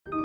Who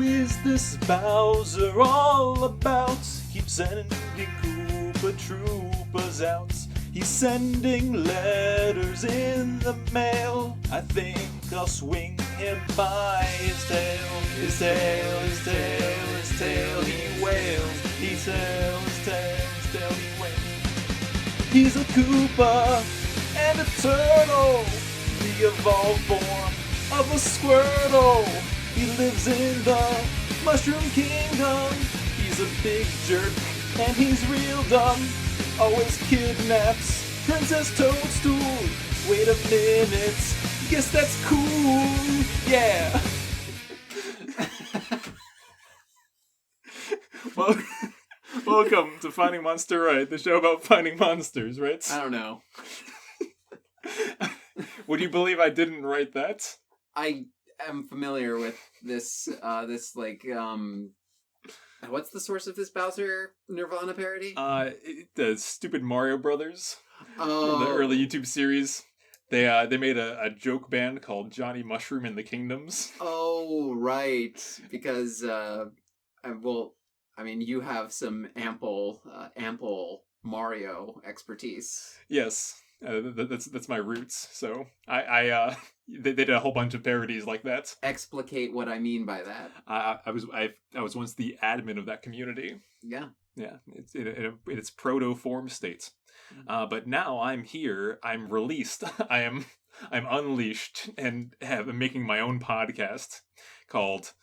is this Bowser all about? Keeps sending Koopa Troopers out. He's sending letters in the mail. I think I'll swing him by his tail. His tail, his tail, his tail, he wails. His tail, his tail, his tail, he wails. He's a Koopa and a turtle, the evolved form of a Squirtle. He lives in the Mushroom Kingdom. He's a big jerk and he's real dumb. Always kidnaps Princess Toadstool. Wait a minute, guess that's cool. Yeah. Well, welcome to Finding Monster Right, the show about finding monsters, right? I don't know. Would you believe I didn't write that? I am familiar with this, what's the source of this Bowser Nirvana parody? The stupid Mario Brothers. Oh. The early YouTube series. They made a joke band called Johnny Mushroom and the Kingdoms. Oh, right. Because, you have some ample Mario expertise. Yes, that's my roots. So they did a whole bunch of parodies like that. Explicate what I mean by that. I was once the admin of that community. Yeah. Yeah, it's in its proto form state. But now I'm here. I'm released. I'm unleashed and am making my own podcast called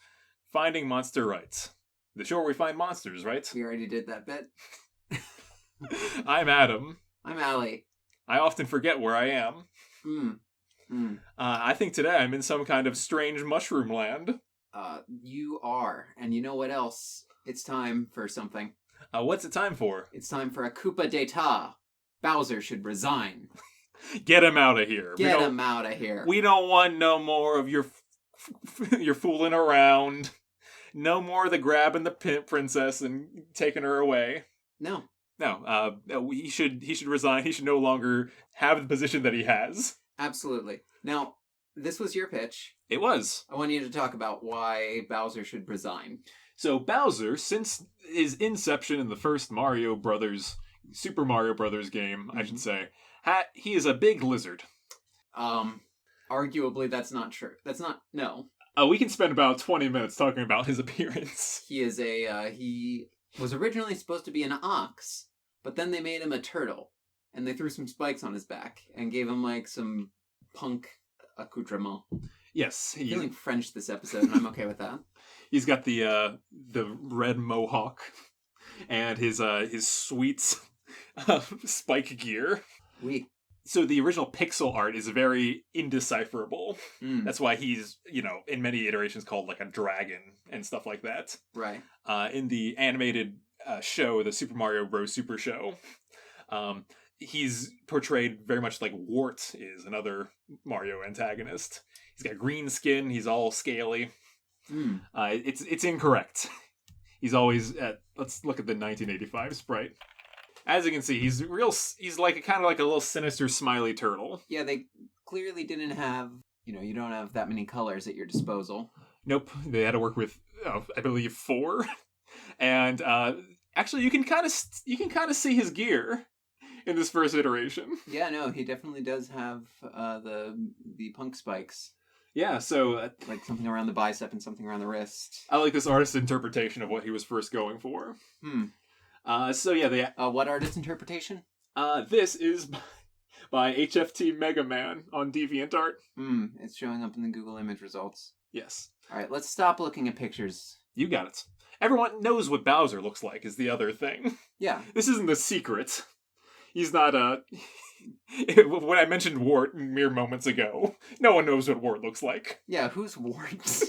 Finding Monster Rights. The show where we find monsters, right? We already did that bit. I'm Adam. I'm Allie. I often forget where I am. I think today I'm in some kind of strange mushroom land. You are. And you know what else? It's time for something. What's it time for? It's time for a Koopa d'etat. Bowser should resign. Get him out of here. Get him out of here. We don't want no more of your fooling around. No more of the grabbing the princess and taking her away. No. He should resign. He should no longer have the position that he has. Absolutely. Now, this was your pitch. It was. I want you to talk about why Bowser should resign. So Bowser, since his inception in the first Super Mario Brothers game, I should say, he is a big lizard. Arguably, that's not true. No. We can spend about 20 minutes talking about his appearance. He is he was originally supposed to be an ox, but then they made him a turtle, and they threw some spikes on his back, and gave him, some punk accoutrement. Yes. I'm feeling French this episode, and I'm okay with that. He's got the red mohawk, and his sweet spike gear. Oui. So the original pixel art is very indecipherable. That's why he's, in many iterations called like a dragon and stuff like that. Right. In the animated show, the Super Mario Bros. Super Show, he's portrayed very much like Wart is, another Mario antagonist. He's got green skin. He's all scaly. It's incorrect. He's always let's look at the 1985 sprite. As you can see, he's like kind of like a little sinister smiley turtle. Yeah, they clearly didn't have, you don't have that many colors at your disposal. Nope, they had to work with, I believe, 4. And actually, you can kind of see his gear in this first iteration. Yeah, no, he definitely does have the punk spikes. Yeah, so like something around the bicep and something around the wrist. I like this artist's interpretation of what he was first going for. What artist interpretation? This is by HFT Mega Man on DeviantArt. It's showing up in the Google image results. Yes. All right, let's stop looking at pictures. You got it. Everyone knows what Bowser looks like is the other thing. Yeah. This isn't the secret. He's not when I mentioned Wart mere moments ago, no one knows what Wart looks like. Yeah, who's Wart?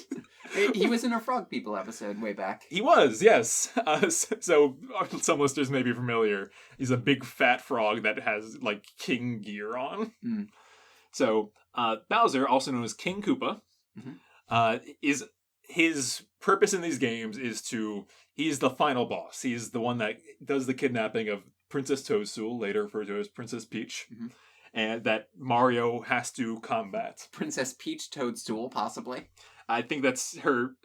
He was in a Frog People episode way back. He was, yes. So some listeners may be familiar. He's a big fat frog that has, king gear on. So Bowser, also known as King Koopa, is his purpose in these games is he's the final boss. He's the one that does the kidnapping of Princess Toadstool, later referred to as Princess Peach, and that Mario has to combat. Princess Peach Toadstool, possibly. I think that's her.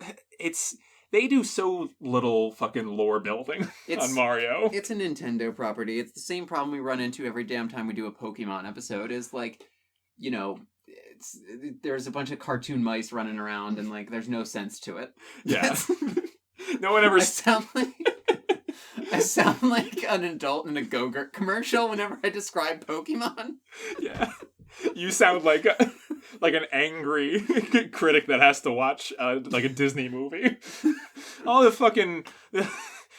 They do so little fucking lore building on Mario. It's a Nintendo property. It's the same problem we run into every damn time we do a Pokemon episode. Is like, you know, there's a bunch of cartoon mice running around and like there's no sense to it. Yeah. No one ever. I sound like an adult in a Go-Gurt commercial whenever I describe Pokemon. Yeah. You sound like an angry critic that has to watch like a Disney movie. All the fucking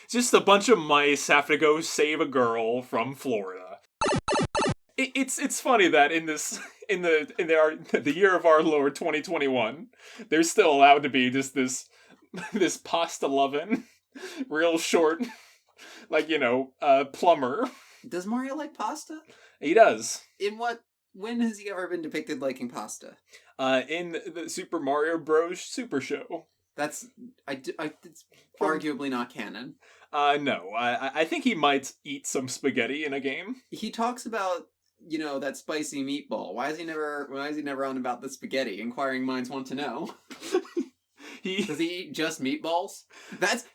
just a bunch of mice have to go save a girl from Florida. It's funny that in the year of our Lord 2021, there's still allowed to be just this pasta loving, real short, like, plumber. Does Mario like pasta? He does. When has he ever been depicted liking pasta? In the Super Mario Bros. Super Show. It's arguably not canon. No. I think he might eat some spaghetti in a game. He talks about, that spicy meatball. Why is he never on about the spaghetti? Inquiring minds want to know. Does he eat just meatballs?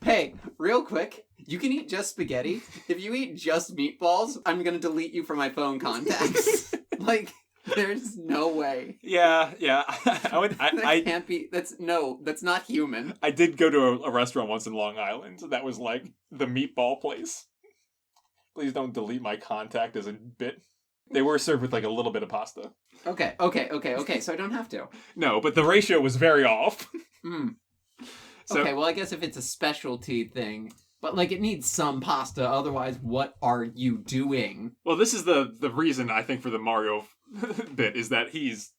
Hey, real quick, you can eat just spaghetti. If you eat just meatballs, I'm gonna delete you from my phone contacts. Like, there's no way. Yeah. That can't be. That's not human. I did go to a restaurant once in Long Island that was like the meatball place. Please don't delete my contact as a bit. They were served with like a little bit of pasta. Okay. So I don't have to. No, but the ratio was very off. So, okay, well, I guess if it's a specialty thing, but like it needs some pasta, otherwise, what are you doing? Well, this is the reason I think for the Mario bit is that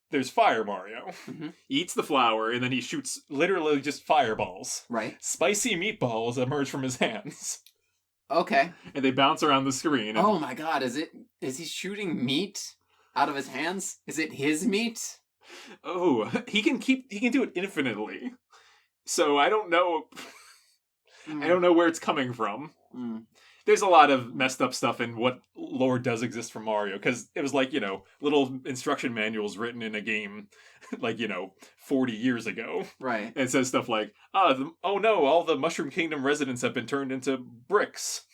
there's Fire Mario. Mm-hmm. He eats the flour and then he shoots literally just fireballs. Right. Spicy meatballs emerge from his hands. Okay. And they bounce around the screen. Oh my god, is he shooting meat out of his hands? Is it his meat? Oh, he can do it infinitely. So I don't know. I don't know where it's coming from. There's a lot of messed up stuff in what lore does exist for Mario, because it was like, little instruction manuals written in a game, like, 40 years ago. Right. And it says stuff like, oh no, all the Mushroom Kingdom residents have been turned into bricks.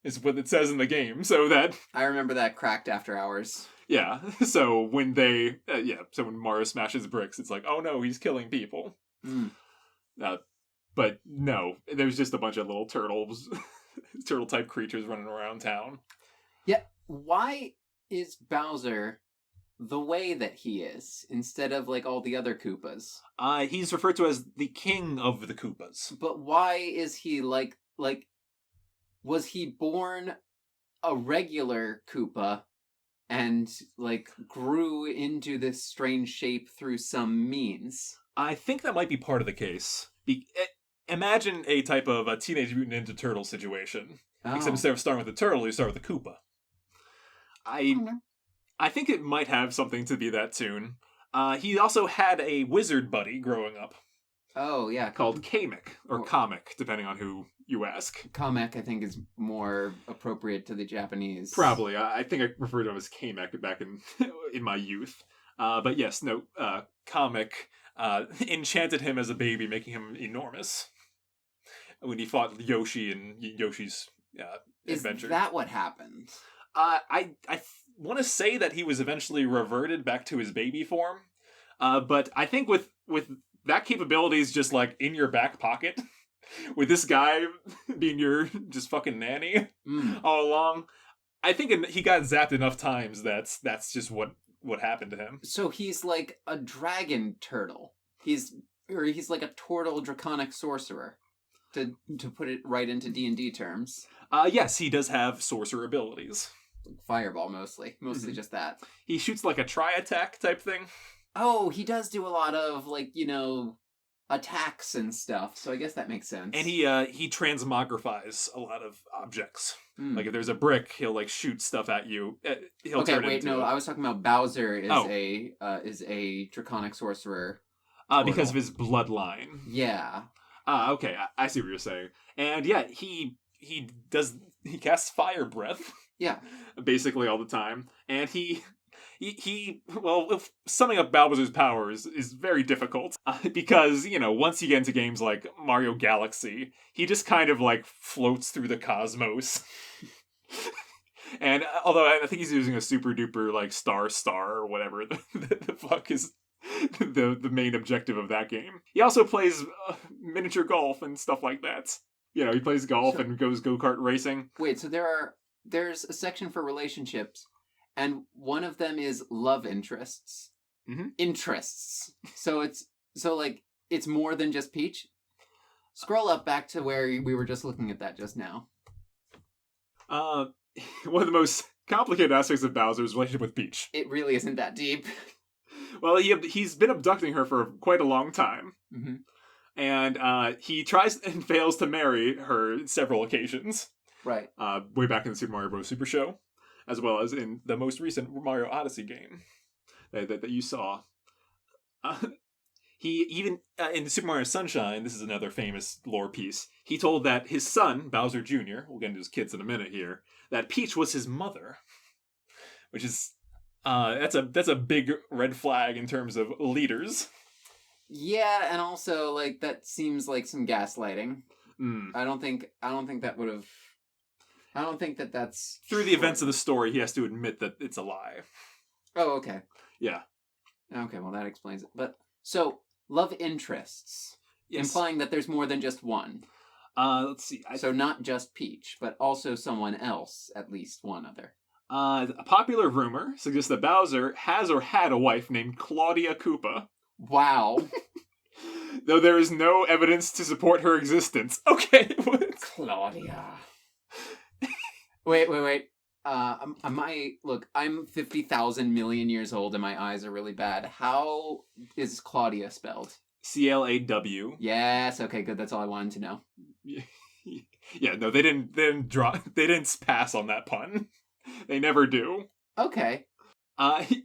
Is what it says in the game, so that... I remember that cracked after hours. Yeah, so when when Mario smashes bricks, it's like, oh no, he's killing people. But no, there's just a bunch of little turtles, turtle-type creatures running around town. Yeah, why is Bowser the way that he is, instead of, like, all the other Koopas? He's referred to as the king of the Koopas. But why is he, like, was he born a regular Koopa and, like, grew into this strange shape through some means? I think that might be part of the case. Imagine a type of a Teenage Mutant Ninja Turtle situation. Oh. Except instead of starting with a turtle, you start with a Koopa. I think it might have something to be that tune. He also had a wizard buddy growing up. Oh, yeah. Called Kamek, or Kamek, depending on who you ask. Kamek, I think, is more appropriate to the Japanese. Probably. I think I referred to him as Kamek back in my youth. But yes, no, Kamek enchanted him as a baby, making him enormous. When he fought Yoshi in Yoshi's adventure. Is that what happened? I want to say that he was eventually reverted back to his baby form. But I think with that capability is just like in your back pocket, with this guy being your just fucking nanny all along, I think he got zapped enough times that's just what happened to him. So he's like a dragon turtle. He's like a turtle draconic sorcerer. To put it right into D&D terms. Yes, he does have sorcerer abilities. Fireball, mostly. Mostly just that. He shoots like a tri-attack type thing. Oh, he does do a lot of, like, attacks and stuff, so I guess that makes sense. And he transmogrifies a lot of objects. Like, if there's a brick, he'll, like, shoot stuff at you. I was talking about Bowser is a draconic sorcerer. Because of his bloodline. Yeah. Okay, I see what you're saying. And yeah, he casts fire breath. Yeah. Basically all the time. And well, summing up Bowser's powers is very difficult. Because, once you get into games like Mario Galaxy, he just kind of, floats through the cosmos. And although I think he's using a super duper, star or whatever the fuck is the main objective of that game. He also plays miniature golf and stuff like that. He plays golf and goes go-kart racing. Wait, so there's a section for relationships, and one of them is love interests. Mm-hmm. Interests. So it's more than just Peach? Scroll up back to where we were just looking at that just now. One of the most complicated aspects of Bowser's relationship with Peach. It really isn't that deep. Well, he's been abducting her for quite a long time. Mm-hmm. And he tries and fails to marry her several occasions. Right. Way back in the Super Mario Bros. Super Show, as well as in the most recent Mario Odyssey game that you saw. He even, in Super Mario Sunshine, this is another famous lore piece, he told that his son, Bowser Jr., we'll get into his kids in a minute here, that Peach was his mother. Which is, that's a big red flag in terms of leaders. Yeah, and also, that seems like some gaslighting. Mm. I don't think that would have... I don't think that's... Through the events of the story, he has to admit that it's a lie. Oh, okay. Yeah. Okay, well, that explains it. But, so, love interests. Yes. Implying that there's more than just one. Let's see. So not just Peach, but also someone else, at least one other. A popular rumor suggests that Bowser has or had a wife named Claudia Koopa. Wow. Though there is no evidence to support her existence. Okay. Claudia. Wait. Look, I'm 50,000 million years old and my eyes are really bad. How is Claudia spelled? Claw. Yes, okay, good. That's all I wanted to know. Yeah, no, they didn't pass on that pun. They never do. Okay.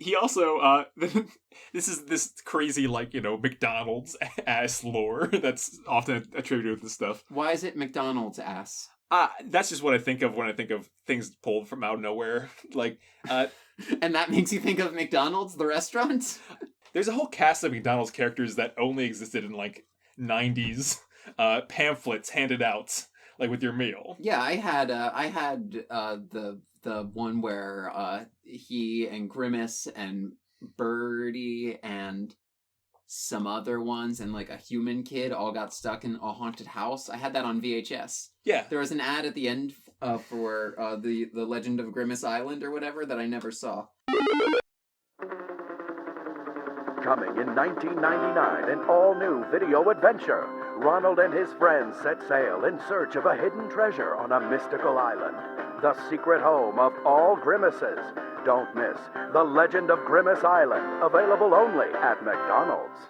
He also, this is this crazy, McDonald's ass lore that's often attributed with this stuff. Why is it McDonald's ass? That's just what I think of when I think of things pulled from out of nowhere. And that makes you think of McDonald's, the restaurant? There's a whole cast of McDonald's characters that only existed in, 90s pamphlets handed out, with your meal. Yeah, I had the one where he and Grimace and Birdie and some other ones and a human kid all got stuck in a haunted house. I had that on VHS. Yeah. There was an ad at the end for the Legend of Grimace Island or whatever that I never saw. Coming in 1999, an all-new video adventure. Ronald and his friends set sail in search of a hidden treasure on a mystical island. The secret home of all Grimaces. Don't miss The Legend of Grimace Island, available only at McDonald's.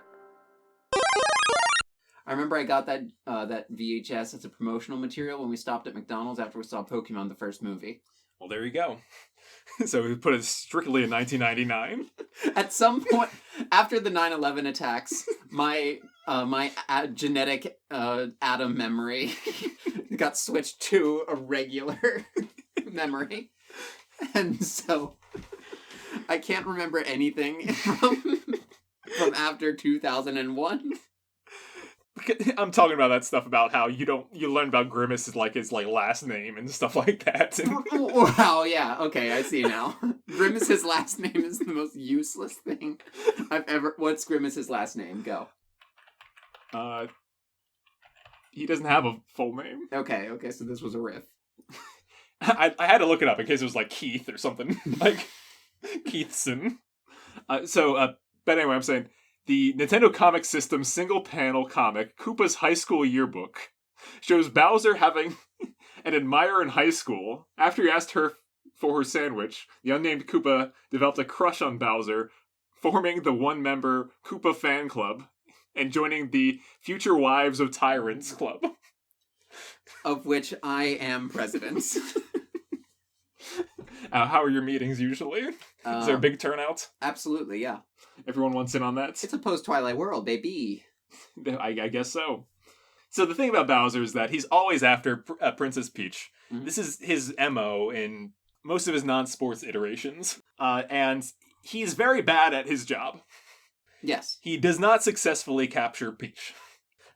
I remember I got that VHS as a promotional material when we stopped at McDonald's after we saw Pokemon the first movie. Well, there you go. So we put it strictly in 1999. At some point, after the 9/11 attacks, my genetic atom memory got switched to a regular memory. And so I can't remember anything from after 2001. I'm talking about that stuff about how you learn about Grimace is his last name and stuff like that. Wow, yeah, okay, I see now. Grimace's last name is the most useless thing I've ever... What's Grimace's last name? Go. He doesn't have a full name. Okay, so this was a riff. I had to look it up in case it was Keith or something. Keithson. But anyway, I'm saying... The Nintendo Comic System single-panel comic, Koopa's High School Yearbook, shows Bowser having an admirer in high school. After he asked her for her sandwich, the unnamed Koopa developed a crush on Bowser, forming the one-member Koopa fan club and joining the Future Wives of Tyrants club. Of which I am president. How are your meetings usually? Is there a big turnout? Absolutely, yeah. Everyone wants in on that. It's a post-Twilight world, baby. I guess so. So the thing about Bowser is that he's always after Princess Peach. Mhm. This is his MO in most of his non-sports iterations. And he's very bad at his job. Yes. He does not successfully capture Peach.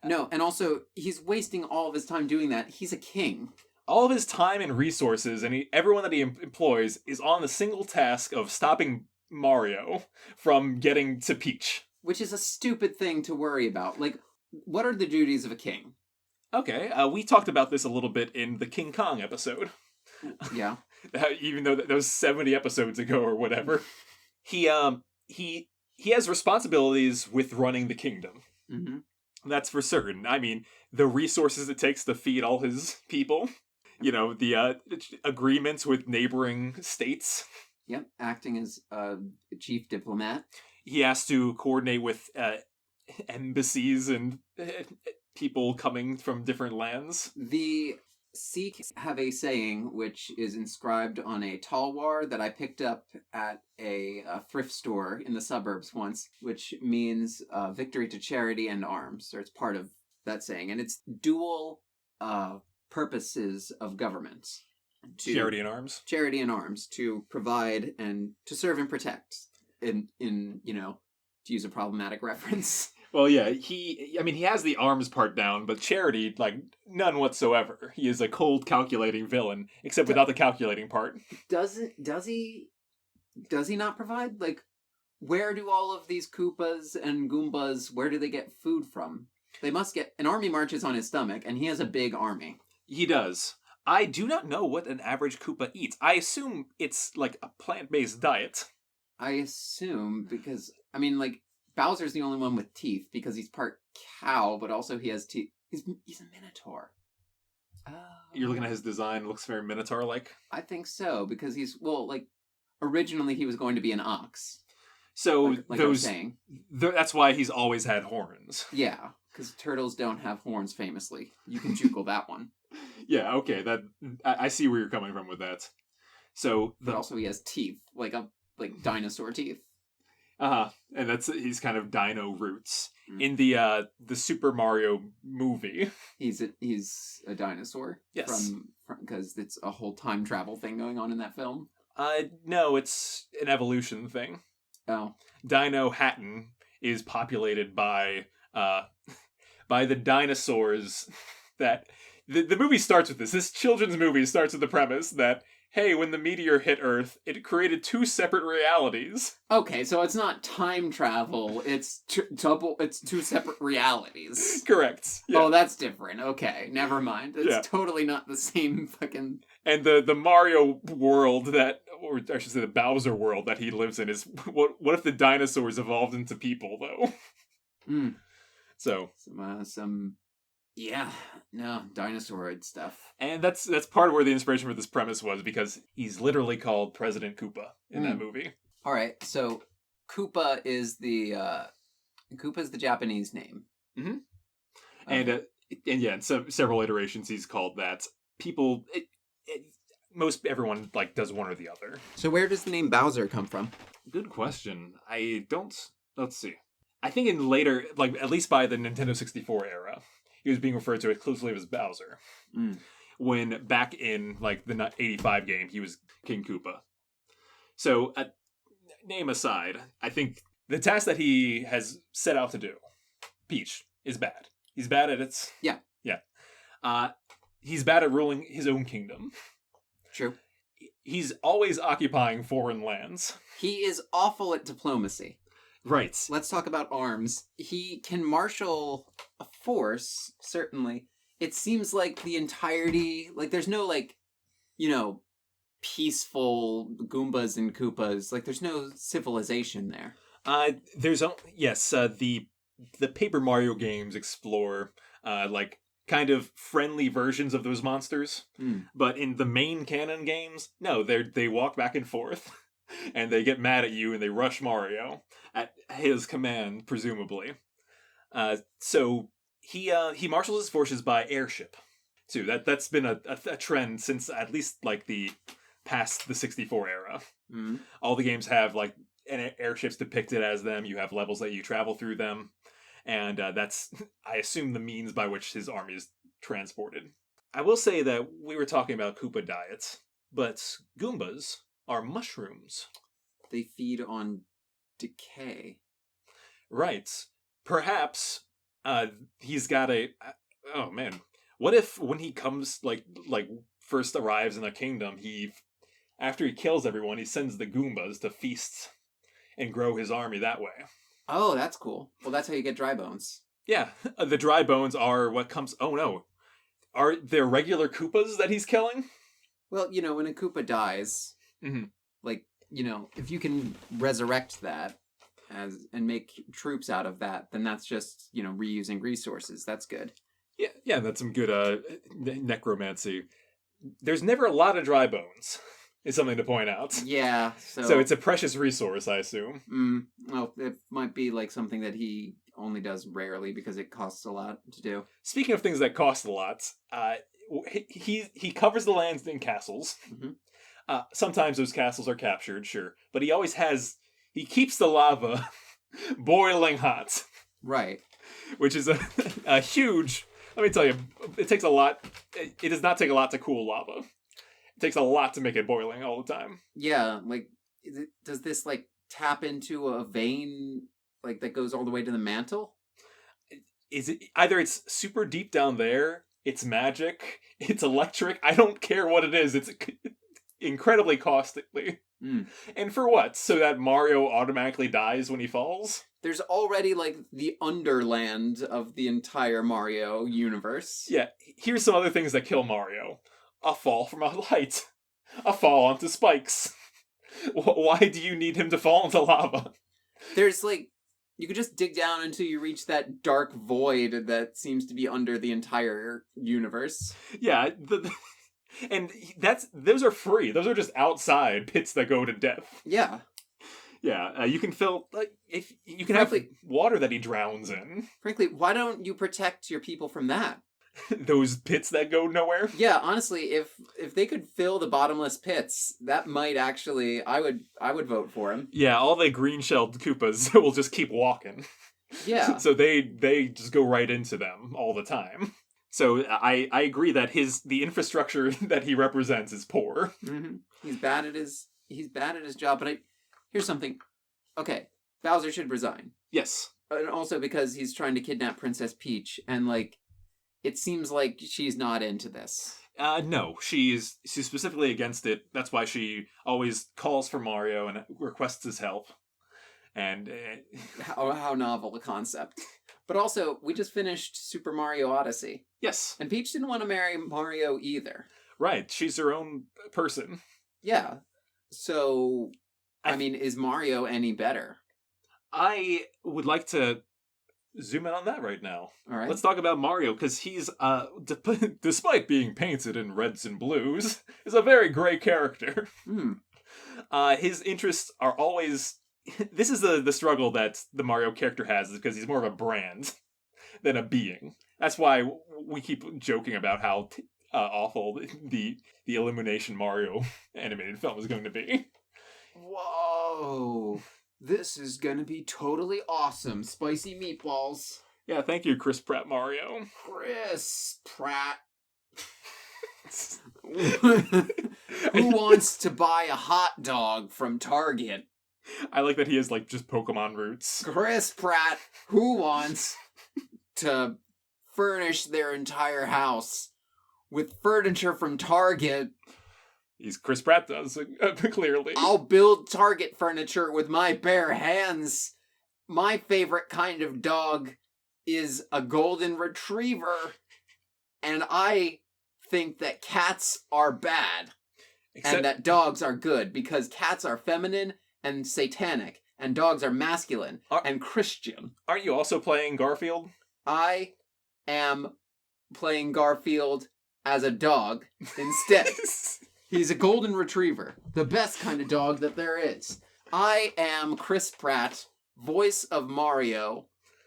No, and also, he's wasting all of his time doing that. He's a king. All of his time and resources, and everyone that he employs, is on the single task of stopping Mario from getting to Peach. Which is a stupid thing to worry about. Like, what are the duties of a king? Okay, we talked about this a little bit in the King Kong episode. Yeah. Even though that was 70 episodes ago or whatever. He has responsibilities with running the kingdom. Mm-hmm. That's for certain. I mean, the resources it takes to feed all his people. You know, the agreements with neighboring states. Yep, acting as a chief diplomat. He has to coordinate with embassies and people coming from different lands. The Sikh have a saying which is inscribed on a talwar that I picked up at a thrift store in the suburbs once, which means victory to charity and arms. Or it's part of that saying. And it's dual purposes of governments. Charity and arms? Charity and arms, to provide and to serve and protect. In you know, to use a problematic reference. Well, yeah, he has the arms part down, but charity, like, none whatsoever. He is a cold, calculating villain, except without the calculating part. Does he not provide? Like, where do all of these Koopas and Goombas, where do they get food from? They must get... An army marches on his stomach, and he has a big army. He does. I do not know what an average Koopa eats. I assume it's, like, a plant-based diet. I assume, because... I mean, like... Bowser's the only one with teeth because he's part cow, but also he has teeth. He's a minotaur. You're looking at his design, looks very minotaur-like. I think so, because originally he was going to be an ox. So like I was saying. That's why he's always had horns. Yeah, because turtles don't have horns famously. You can jugle that one. Yeah, okay, I see where you're coming from with that. So, but also he has teeth, like dinosaur teeth. And he's kind of dino roots. In the Super Mario movie. He's a dinosaur? Yes. Because it's a whole time travel thing going on in that film? No, it's an evolution thing. Oh. Dino Hatton is populated by the dinosaurs that... The movie starts with this. This children's movie starts with the premise that, hey, when the meteor hit Earth, it created two separate realities. Okay, so it's not time travel. It's it's two separate realities. Correct. Yeah. Oh, that's different. Okay, never mind. It's totally not the same fucking... And the Mario world or I should say the Bowser world that he lives in is, what if the dinosaurs evolved into people, though? So... dinosauroid stuff. And that's part of where the inspiration for this premise was, because he's literally called President Koopa in that movie. All right, so Koopa is the Japanese name. Mm-hmm. And in several iterations he's called that. People, everyone does one or the other. So where does the name Bowser come from? Good question. Let's see. I think in later, at least by the Nintendo 64 era, he was being referred to exclusively as Bowser. When back in, the 85 game, he was King Koopa. So, name aside, I think the task that he has set out to do, Peach, is bad. He's bad at it. Yeah. Yeah. He's bad at ruling his own kingdom. True. He's always occupying foreign lands. He is awful at diplomacy. Right. Let's talk about arms. He can marshal a force, certainly. It seems like the entirety... there's no, peaceful Goombas and Koopas. There's no civilization there. The Paper Mario games explore, kind of friendly versions of those monsters. But in the main canon games, no, they walk back and forth. And they get mad at you and they rush Mario at his command, presumably. So he marshals his forces by airship, too. That's been a trend since at least the past the 64 era. All the games have airships depicted as them. You have levels that you travel through them. And that's, I assume, the means by which his army is transported. I will say that we were talking about Koopa diets, but Goombas are mushrooms. They feed on decay. Right. Perhaps he's got a... oh, man. What if when he comes, like first arrives in a kingdom, after he kills everyone, he sends the Goombas to feast and grow his army that way? Oh, that's cool. Well, that's how you get dry bones. Yeah, the dry bones are what comes... oh, no. Are there regular Koopas that he's killing? Well, when a Koopa dies, if you can resurrect that and make troops out of that, then that's just, reusing resources. That's good. Yeah, that's some good necromancy. There's never a lot of dry bones, is something to point out. Yeah, so it's a precious resource, I assume. Well, it might be like something that he only does rarely because it costs a lot to do. Speaking of things that cost a lot, he covers the lands in castles. Mm-hmm. Sometimes those castles are captured, sure, but he keeps the lava boiling hot. Right. Which is a huge... let me tell you, it takes a lot. It does not take a lot to cool lava. It takes a lot to make it boiling all the time. Yeah, does this tap into a vein that goes all the way to the mantle? Is it either it's super deep down there, it's magic, it's electric? I don't care what it is. It's incredibly costly. And for what? So that Mario automatically dies when he falls? There's already the underland of the entire Mario universe. Yeah, here's some other things that kill Mario. A fall from a height. A fall onto spikes. Why do you need him to fall into lava? There's you could just dig down until you reach that dark void that seems to be under the entire universe. Yeah, and those are free. Those are just outside pits that go to death. Yeah. Yeah, you can fill, if you can have water that he drowns in. Frankly, why don't you protect your people from that? Those pits that go nowhere? Yeah, honestly, if they could fill the bottomless pits, that might actually, I would vote for him. Yeah, all the green-shelled Koopas will just keep walking. Yeah. So they just go right into them all the time. So I agree that the infrastructure that he represents is poor. Mm-hmm. He's bad at his job, but here's something. Okay, Bowser should resign. Yes. And also because he's trying to kidnap Princess Peach, and it seems like she's not into this. No, she's specifically against it. That's why she always calls for Mario and requests his help. And how novel a concept. But also, we just finished Super Mario Odyssey. Yes. And Peach didn't want to marry Mario either. Right, she's her own person. Yeah. So, is Mario any better? I would like to zoom in on that right now. All right. Let's talk about Mario, because he's, despite being painted in reds and blues, is a very gray character. His interests are always... this is the struggle that the Mario character has, is because he's more of a brand than a being. That's why we keep joking about how awful the Illumination Mario animated film is going to be. Whoa! This is gonna be totally awesome. Spicy meatballs. Yeah, thank you, Chris Pratt Mario. Chris Pratt. Who wants to buy a hot dog from Target? I like that he has just Pokemon roots. Chris Pratt, who wants to furnish their entire house with furniture from Target? Chris Pratt does, clearly. I'll build Target furniture with my bare hands. My favorite kind of dog is a golden retriever. And I think that cats are bad. And that dogs are good, because cats are feminine and satanic, and dogs are masculine and Christian. Aren't you also playing Garfield? I am playing Garfield as a dog instead. He's a golden retriever, the best kind of dog that there is. I am Chris Pratt, voice of Mario.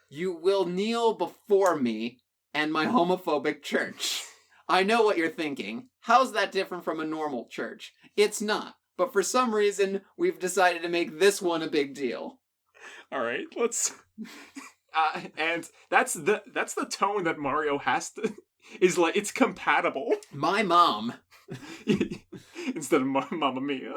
You will kneel before me and my homophobic church. I know what you're thinking. How's that different from a normal church? It's not. but for some reason, we've decided to make this one a big deal. All right, let's. And that's the tone that Mario has to. Is like it's compatible. My mom. Instead of Mamma Mia.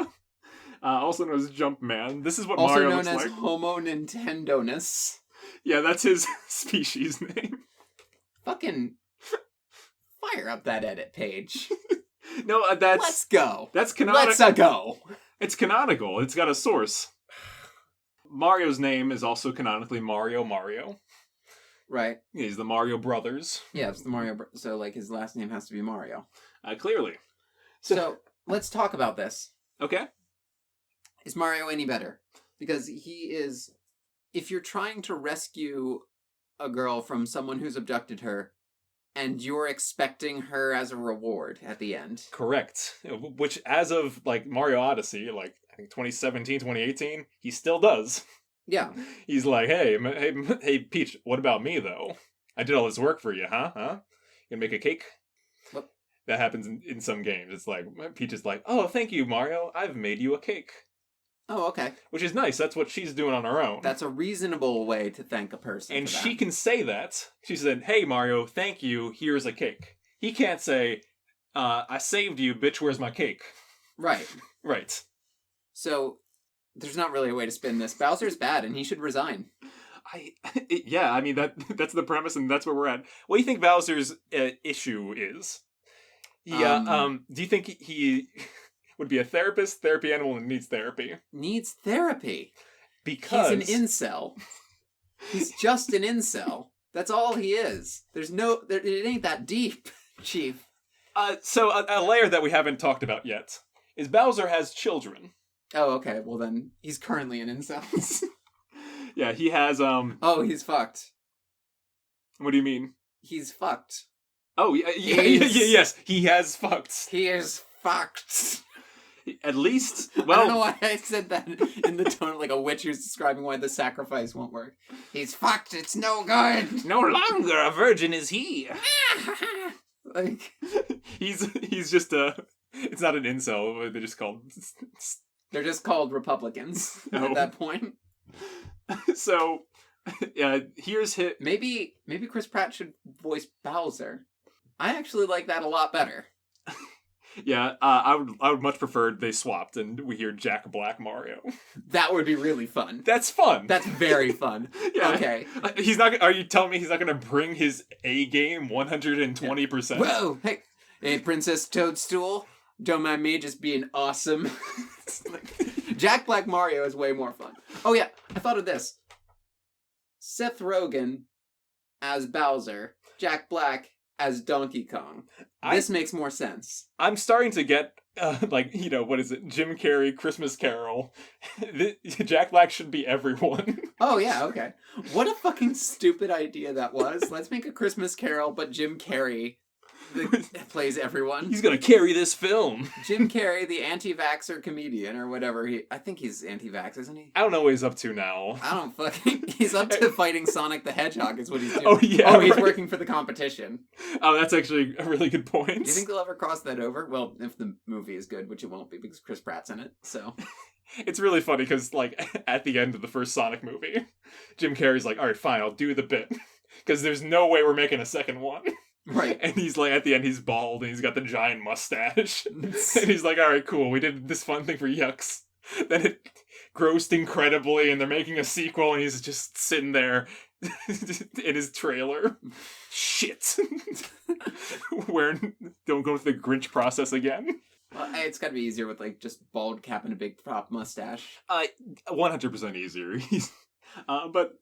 Also known as Jumpman. This is what also Mario known looks as like. Homo Nintendo-ness. Yeah, that's his species name. Fucking fire up that edit page. No, Let's go. That's canonical. Let's go. It's canonical. It's got a source. Mario's name is also canonically Mario. Right. He's the Mario Brothers. Yeah, it's the Mario. So, like, his last name has to be Mario. Clearly. So, let's talk about this. Okay. Is Mario any better? Because he is... If you're trying to rescue a girl from someone who's abducted her, and you're expecting her as a reward at the end. Correct. Which, as of, like, Mario Odyssey, like, I think 2017, 2018, he still does. Yeah. He's like, hey, Peach, what about me, though? I did all this work for you, huh? You gonna make a cake? What? That happens in some games. It's like, Peach is like, oh, thank you, Mario. I've made you a cake. Oh, okay. Which is nice. That's what she's doing on her own. That's a reasonable way to thank a person. And for that. she can say that. She said, hey, Mario, thank you. Here's a cake. He can't say, I saved you, bitch, where's my cake? Right. Right. So, there's not really a way to spin this. Bowser's bad, and he should resign. Yeah, I mean, that's the premise, and that's where we're at. What do you think Bowser's issue is? Yeah, do you think he would be a therapy animal, and needs therapy? Needs therapy. Because... He's an incel. He's just an incel. That's all he is. It ain't that deep, Chief. So a layer that we haven't talked about yet is Bowser has children. Oh, okay. Well, then he's currently an incel. Yeah, he has, Oh, he's fucked. What do you mean? He's fucked. Oh, yes, he has fucked. He is fucked. At least, well... I don't know why I said that in the tone of like a witch who's describing why the sacrifice won't work. He's fucked, it's no good. No longer a virgin is he. Like... He's just it's not an incel, they're just called... They're just called Republicans at that point. So, here's his... Maybe Chris Pratt should voice Bowser. I actually like that a lot better. Yeah, I would much prefer they swapped and we hear Jack Black Mario. That would be really fun. That's fun. That's very fun. Yeah. Okay. He's not. Are you telling me he's not going to bring his A game 120%? Whoa! Hey, Princess Toadstool. Don't mind me just being awesome. Jack Black Mario is way more fun. Oh yeah, I thought of this. Seth Rogen as Bowser, Jack Black as Donkey Kong. This makes more sense. I'm starting to get, what is it? Jim Carrey, Christmas Carol. Jack Black should be everyone. Oh yeah, okay. What a fucking stupid idea that was. Let's make a Christmas Carol, but Jim Carrey plays everyone. He's gonna carry this film. Jim Carrey, the anti-vaxxer comedian, or whatever. I think he's anti-vax, isn't he? I don't know what he's up to now. I don't fucking... He's up to fighting Sonic the Hedgehog is what he's doing. Oh, yeah. He's working for the competition. Oh, that's actually a really good point. Do you think they'll ever cross that over? Well, if the movie is good, which it won't be because Chris Pratt's in it, so... It's really funny because, at the end of the first Sonic movie, Jim Carrey's like, all right, fine, I'll do the bit. Because there's no way we're making a second one. Right. And he's like, at the end, he's bald and he's got the giant mustache. And he's like, all right, cool, we did this fun thing for Yucks. Then it grossed incredibly and they're making a sequel and he's just sitting there in his trailer. Shit. Don't go through the Grinch process again. Well, it's gotta be easier with, just bald cap and a big prop mustache. 100% easier. But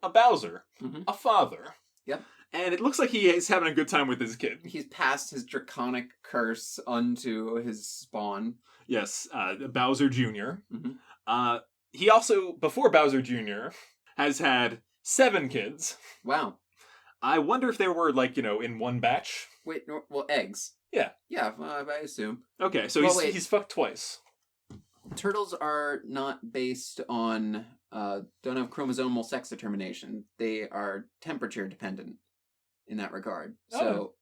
a Bowser, a father. Yep. And it looks like he is having a good time with his kid. He's passed his draconic curse onto his spawn. Yes, Bowser Jr. Mm-hmm. He also, before Bowser Jr., has had 7 kids. Wow. I wonder if they were, in one batch. Wait, well, eggs. Yeah. Yeah, I assume. Okay, so he's fucked twice. Turtles are not based on, don't have chromosomal sex determination. They are temperature dependent in that regard. So,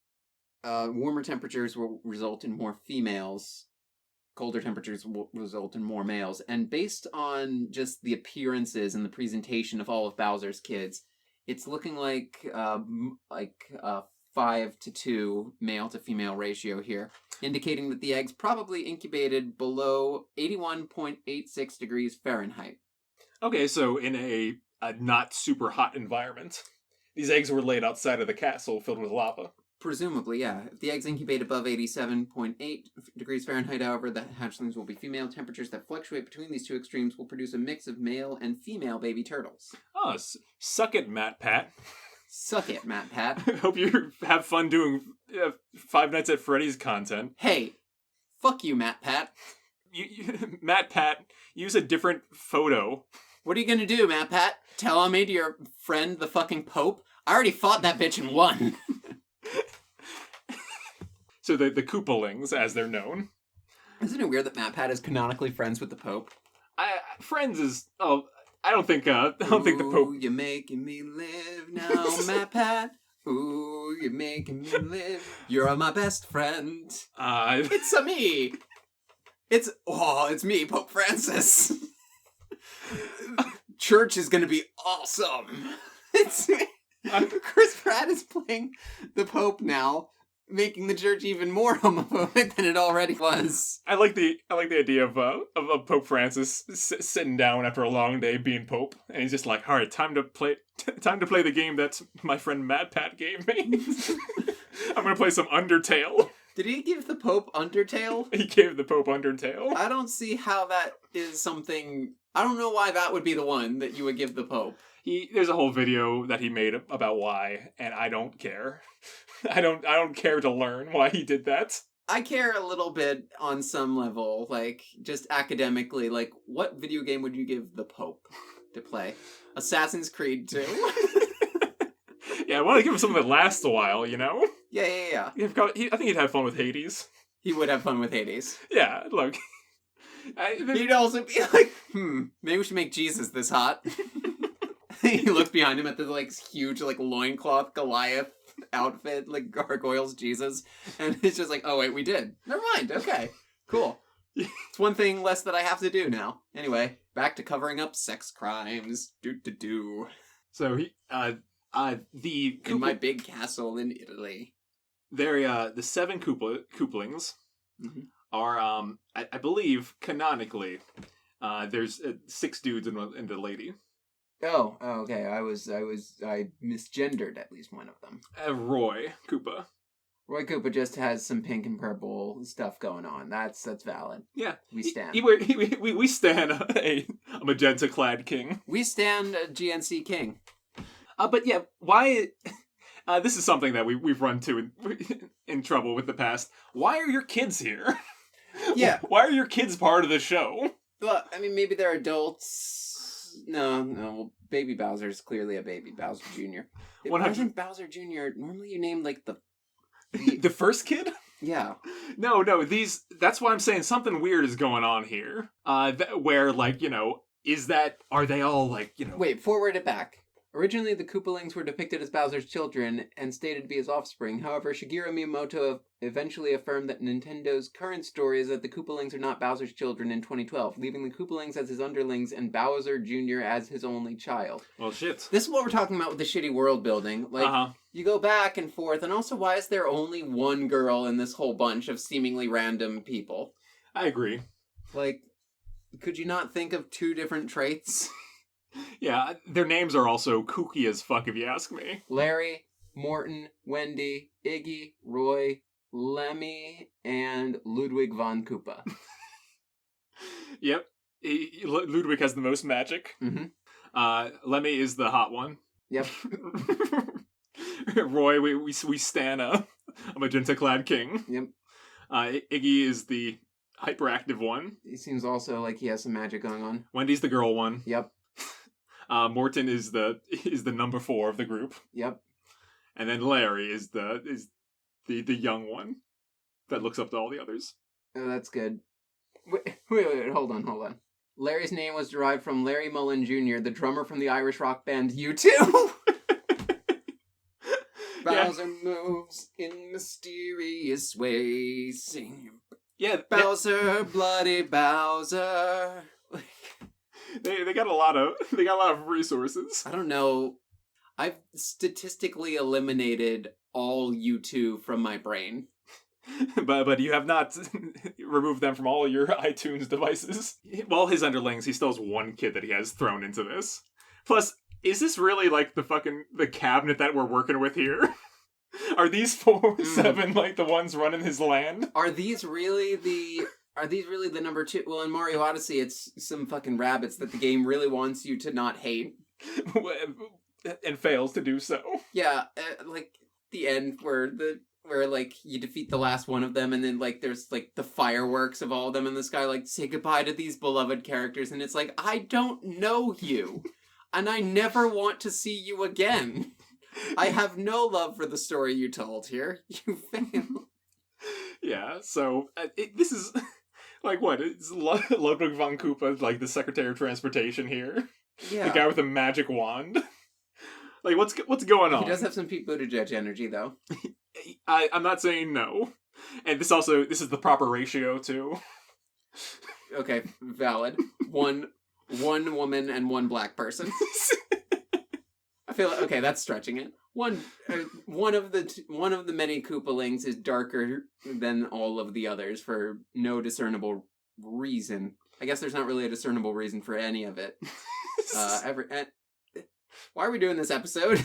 warmer temperatures will result in more females colder temperatures will result in more males. And based on just the appearances and the presentation of all of Bowser's kids, it's looking like 5-to-2 male to female ratio here, indicating that the eggs probably incubated below 81.86 degrees Fahrenheit. Okay, so in a not super hot environment, these eggs were laid outside of the castle filled with lava. Presumably, yeah. If the eggs incubate above 87.8 degrees Fahrenheit, however, the hatchlings will be female. Temperatures that fluctuate between these two extremes will produce a mix of male and female baby turtles. Oh, suck it, Matt Pat. Suck it, Matt Pat. Hope you have fun doing Five Nights at Freddy's content. Hey, fuck you, Matt Pat. Matt Pat, use a different photo. What are you gonna do, Matt Pat? Tell on me to your friend, the fucking Pope? I already fought that bitch and won. So the Koopalings, as they're known. Isn't it weird that Matt Pat is canonically friends with the Pope? Friends is... Oh, I don't think the Pope... Ooh, you're making me live now, Matt Pat. Ooh, you're making me live. You're my best friend. It's me. It's me, Pope Francis. Church is gonna be awesome. Chris Pratt is playing the Pope now, making the church even more homophobic than it already was. I like the idea of Pope Francis sitting down after a long day being Pope, and he's just like, all right, time to play the game that my friend Matt Pat gave me. I'm gonna play some Undertale. Did he give the Pope Undertale? He gave the Pope Undertale. I don't see how that is something. I don't know why that would be the one that you would give the Pope. There's a whole video that he made about why, and I don't care. I don't care to learn why he did that. I care a little bit on some level, like, just academically, like, what video game would you give the Pope to play? Assassin's Creed 2? Yeah, I want to give him something that lasts a while, you know? Yeah. I think he'd have fun with Hades. He would have fun with Hades. Yeah, look. He'd also be like, maybe we should make Jesus this hot. He looks behind him at the, like, huge, like, loincloth Goliath outfit, like, gargoyles Jesus, and it's just like, oh, wait, we did. Never mind. Okay. Cool. It's one thing less that I have to do now. Anyway, back to covering up sex crimes. Do. So in my big castle in Italy. They're, the 7 Koopalings are, I believe, canonically, there's 6 dudes and a lady. Oh, okay. I misgendered at least one of them. Roy Koopa. Roy Koopa just has some pink and purple stuff going on. That's valid. Yeah. We stand. We stand a magenta-clad king. We stand a GNC king. But yeah, why... this is something that we've run to in trouble with the past. Why are your kids here? Yeah. Why are your kids part of the show? Well, I mean, maybe they're adults. No. Well, Baby Bowser is clearly a baby. Bowser Jr. Why isn't Bowser Jr. Normally you name, like, the first kid? Yeah. No, that's why I'm saying something weird is going on here. Where, like, you know, are they all, like, you know... Wait, forward it back. Originally, the Koopalings were depicted as Bowser's children and stated to be his offspring. However, Shigeru Miyamoto eventually affirmed that Nintendo's current story is that the Koopalings are not Bowser's children in 2012, leaving the Koopalings as his underlings and Bowser Jr. as his only child. Well, shit. This is what we're talking about with the shitty world building. Like, you go back and forth, and also, why is there only one girl in this whole bunch of seemingly random people? I agree. Like, could you not think of 2 different traits? Yeah, their names are also kooky as fuck, if you ask me. Larry, Morton, Wendy, Iggy, Roy, Lemmy, and Ludwig von Koopa. Yep. Ludwig has the most magic. Mm-hmm. Lemmy is the hot one. Yep. Roy, we stan a magenta-clad king. Yep. Iggy is the hyperactive one. He seems also like he has some magic going on. Wendy's the girl one. Yep. Morton is the number 4 of the group. Yep. And then Larry is the young one that looks up to all the others. Oh, that's good. Wait, hold on. Larry's name was derived from Larry Mullen Jr., the drummer from the Irish rock band U2. Bowser moves in mysterious ways. Sing. Yeah, Bowser, bloody Bowser. they got a lot of resources. I don't know. I've statistically eliminated all U2 from my brain. But you have not removed them from all your iTunes devices. Well, his underlings, he still has one kid that he has thrown into this. Plus, is this really like the cabinet that we're working with here? Are these 4-7 like the ones running his land? Are these really the number 2? Well, in Mario Odyssey, it's some fucking rabbits that the game really wants you to not hate. And fails to do so. Yeah, like the end where like you defeat the last one of them, and then like there's like the fireworks of all of them in the sky, like say goodbye to these beloved characters, and it's like, I don't know you, and I never want to see you again. I have no love for the story you told here. You failed. Yeah, so this is like what? It's Ludwig von Koopa, like the Secretary of Transportation here. Yeah, the guy with the magic wand. Like what's going on? He does have some Pete Buttigieg energy, though. I'm not saying no, and this is the proper ratio too. Okay, valid. One woman and one black person. I feel like, okay, that's stretching it. One of the many Koopalings is darker than all of the others for no discernible reason. I guess there's not really a discernible reason for any of it. Why are we doing this episode?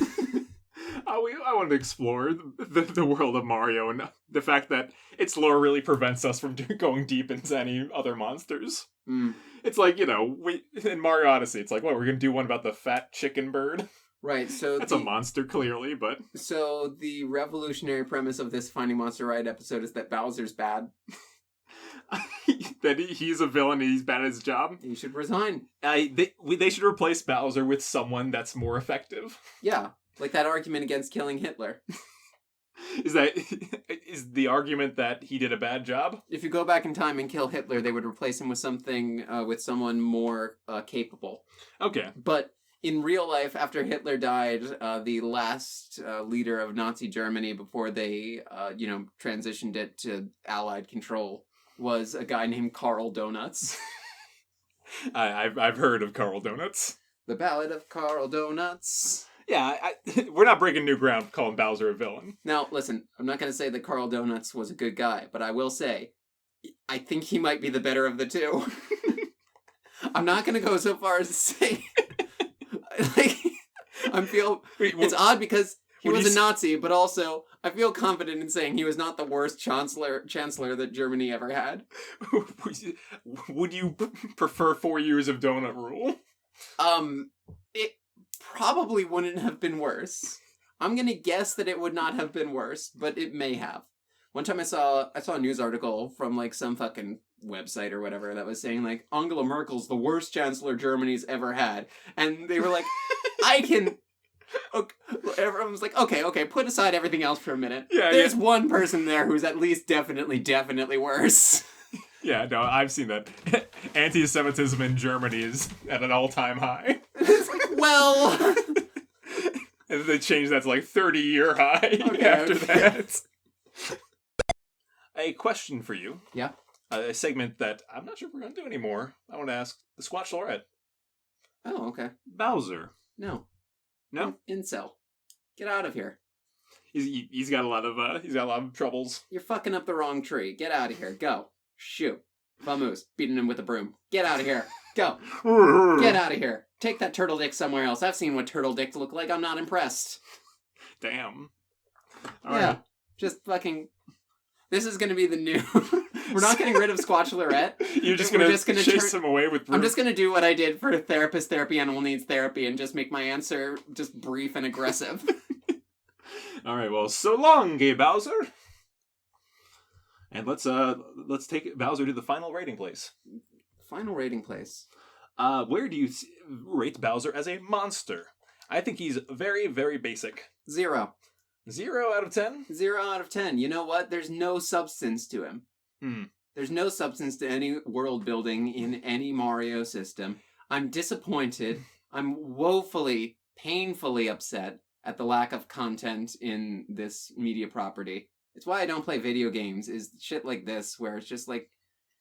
I wanted to explore the world of Mario and the fact that its lore really prevents us from going deep into any other monsters. Mm. It's like, in Mario Odyssey, it's like, what, we're going to do one about the fat chicken bird? Right, so that's a monster, clearly, but... So the revolutionary premise of this Finding Monster Ride episode is that Bowser's bad. That he's a villain and he's bad at his job? He should resign. They should replace Bowser with someone that's more effective. Yeah, like that argument against killing Hitler. Is the argument that he did a bad job? If you go back in time and kill Hitler, they would replace him with someone more capable. Okay. But in real life, after Hitler died, the last leader of Nazi Germany before they, transitioned it to Allied control was a guy named Karl Donuts. I've heard of Karl Donuts. The Ballad of Karl Donuts. Yeah, we're not breaking new ground calling Bowser a villain. Now, listen, I'm not going to say that Karl Donuts was a good guy, but I will say, I think he might be the better of the two. I'm not going to go so far as to say... it's odd because he was a Nazi, but also I feel confident in saying he was not the worst chancellor that Germany ever had. Would you prefer 4 years of donut rule? It probably wouldn't have been worse. I'm gonna guess that it would not have been worse, but it may have. One time I saw a news article from like some fucking website or whatever that was saying like Angela Merkel's the worst chancellor Germany's ever had, and they were like, everyone was like, okay, put aside everything else for a minute. Yeah, there's one person there who's at least definitely worse. Yeah, no, I've seen that. Anti-Semitism in Germany is at an all-time high. It's like, well... And they changed that to like 30-year high after that. A question for you. Yeah? A segment that I'm not sure if we're going to do anymore. I want to ask the Squatch Lorette. Oh, okay. Bowser. No? Incel. Get out of here. He's got a lot of troubles. You're fucking up the wrong tree. Get out of here. Go. Shoot. Vamoose. Beating him with a broom. Get out of here. Go. Get out of here. Take that turtle dick somewhere else. I've seen what turtle dicks look like. I'm not impressed. Damn. All right. Just fucking... This is going to be the new... We're not getting rid of Squatch Lorette. You're just going to chase him away with... I'm just going to do what I did for Therapist Therapy Animal Needs Therapy and just make my answer just brief and aggressive. All right, well, so long, Gay Bowser. And let's take Bowser to the final rating place. Final rating place. Where do you rate Bowser as a monster? I think he's very, very basic. 0. 0 out of 10? 0 out of 10. You know what? There's no substance to him. There's no substance to any world building in any Mario system. I'm disappointed. I'm woefully, painfully upset at the lack of content in this media property. It's why I don't play video games, is shit like this, where it's just like,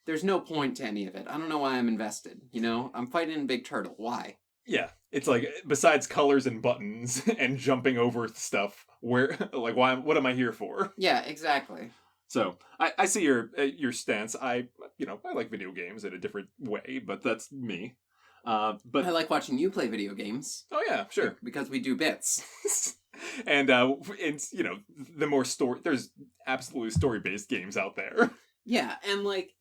there's no point to any of it. I don't know why I'm invested, you know? I'm fighting a big turtle. Why? Yeah, it's like, besides colors and buttons and jumping over stuff, where, like, what am I here for? Yeah, exactly. So, I see your stance. I like video games in a different way, but that's me. But I like watching you play video games. Oh yeah, sure. Because we do bits. And it's, the more there's absolutely story-based games out there. Yeah, and like,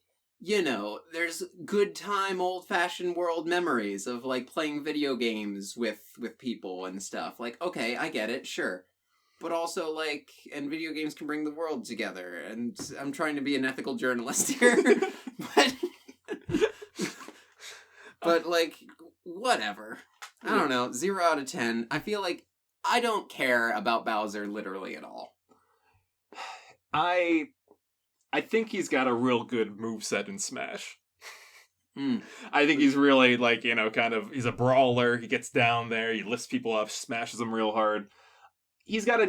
there's good time, old-fashioned world memories of like playing video games with people and stuff. Like, okay, I get it, sure. But also, like, and video games can bring the world together, and I'm trying to be an ethical journalist here, but like, whatever. I don't know, 0 out of 10. I feel like I don't care about Bowser literally at all. I think he's got a real good moveset in Smash. I think he's really, like, he's a brawler, he gets down there, he lifts people up, smashes them real hard. He's got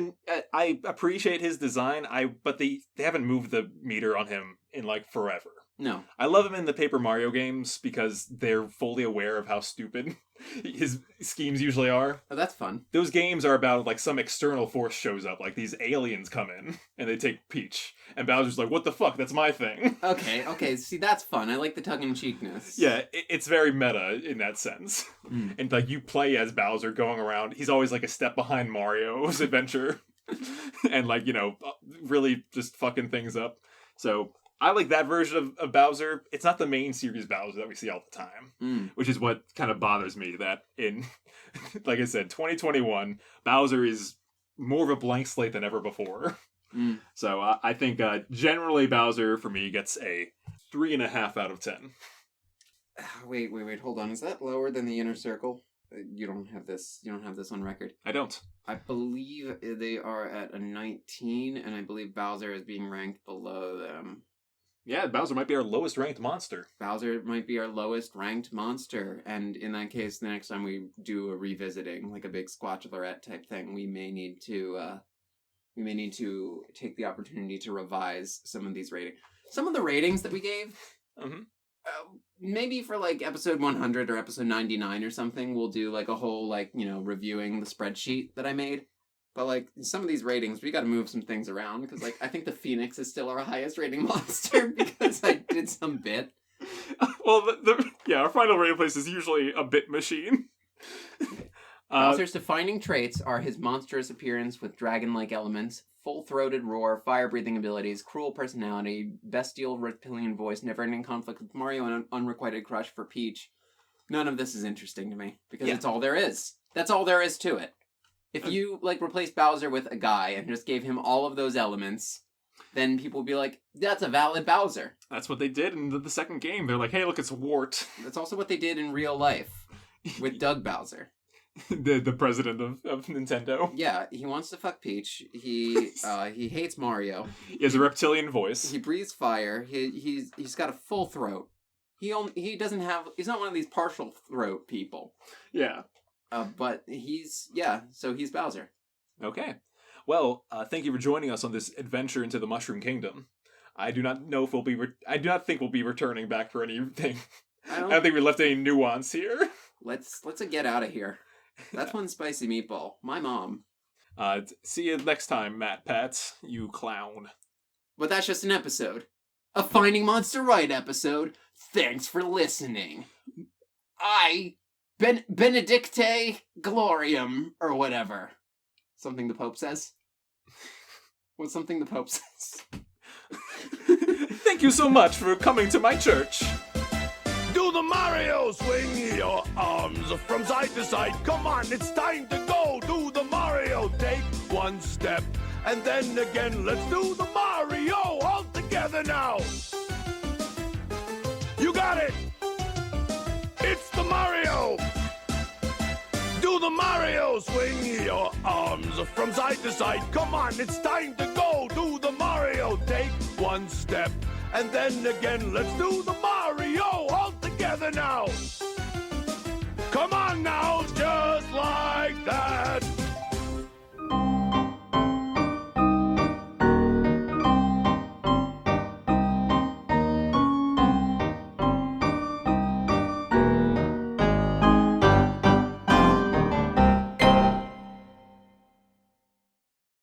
I appreciate his design, but they haven't moved the meter on him in, like, forever. No. I love him in the Paper Mario games because they're fully aware of how stupid his schemes usually are. Oh, that's fun. Those games are about, like, some external force shows up, like these aliens come in and they take Peach. And Bowser's like, what the fuck? That's my thing. Okay, see, that's fun. I like the tongue-in-cheekness. Yeah, it's very meta in that sense. And, like, you play as Bowser going around. He's always, like, a step behind Mario's adventure. And, like, really just fucking things up. So I like that version of Bowser. It's not the main series Bowser that we see all the time, which is what kind of bothers me, that in, like I said, 2021, Bowser is more of a blank slate than ever before. So I think generally Bowser, for me, gets a 3.5 out of 10. Wait, hold on. Is that lower than the inner circle? You don't have this on record. I don't. I believe they are at a 19, and I believe Bowser is being ranked below them. Yeah, Bowser might be our lowest ranked monster. Bowser might be our lowest ranked monster, and in that case, the next time we do a revisiting, like a big Squatchelorette type thing, we may need to take the opportunity to revise some of these ratings. Some of the ratings that we gave, maybe for like episode 100 or episode 99 or something, we'll do like a whole, like, reviewing the spreadsheet that I made. But, like, some of these ratings, we gotta move some things around, because, like, I think the Phoenix is still our highest rating monster, because I did some bit. Well, our final rating place is usually a bit machine. Bowser's defining traits are his monstrous appearance with dragon-like elements, full-throated roar, fire-breathing abilities, cruel personality, bestial reptilian voice, never-ending conflict with Mario, and an unrequited crush for Peach. None of this is interesting to me, because it's all there is. That's all there is to it. If you, like, replace Bowser with a guy and just gave him all of those elements, then people would be like, that's a valid Bowser. That's what they did in the second game. They're like, hey, look, it's Wart. That's also what they did in real life with Doug Bowser. the president of Nintendo. Yeah, he wants to fuck Peach. He hates Mario. He has a reptilian voice. He breathes fire. He's got a full throat. He's not one of these partial throat people. Yeah. But he's Bowser. Okay. Well, thank you for joining us on this adventure into the Mushroom Kingdom. I do not know if I do not think we'll be returning back for anything. I don't think we left any nuance here. Let's get out of here. That's one spicy meatball. My mom. See you next time, Matt Pats, you clown. But that's just an episode. A Finding Monster Right episode. Thanks for listening. Benedicte Gloriam, or whatever. Something the Pope says? What's something the Pope says? Thank you so much for coming to my church. Do the Mario, swing your arms from side to side. Come on, it's time to go. Do the Mario, take one step, and then again, let's do the Mario all together now. You got it. It's the Mario! Do the Mario, swing your arms from side to side. Come on, it's time to go. Do the Mario, take one step, and then again, let's do the Mario all together now. Come on now, just like that.